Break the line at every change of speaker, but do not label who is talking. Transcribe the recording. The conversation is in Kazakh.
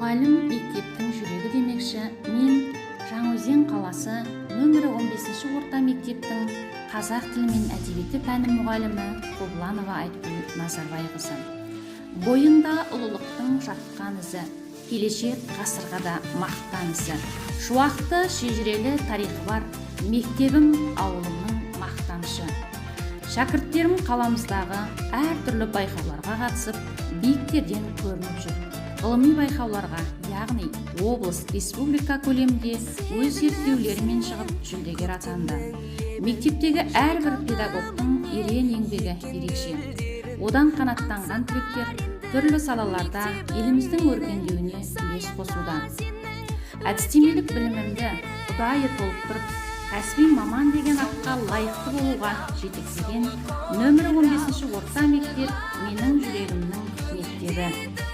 Мұғалім мектептің жүрегі демекші, мен Жаңаөзен қаласы нөмірі 15-ші орта мектептің қазақ тілі мен әдебиеті пәні мұғалімі Қобланова Айтгүл Назарбайқызы. Бойында ұлылықтың жатқан ізі, келешек ғасырға да мақтан ізі. Шуақты шежірелі тарихы бар мектебім ауылымның мақтанышы. Шәкірттерім қаламыздағы әртүрлі байқауларға қатысып, биіктерден көрініп жүр. Ғылыми байқауларға, яғни облыс, республика көлемінде өз зерттеулерімен шығып жүлдегер атанды. Мектептегі әрбір педагогтың ерен еңбегі ерекше. Одан қанаттанған түлектер түрлі салаларда еліміздің өркендеуіне үлес қосуда. Әдістемелік білімімді ұдайы толықтырып, кәсіби маман деген атқа лайықты болуға жетектеген нөмірі 15-ші орта мектеп менің жүрегімнің мектебі.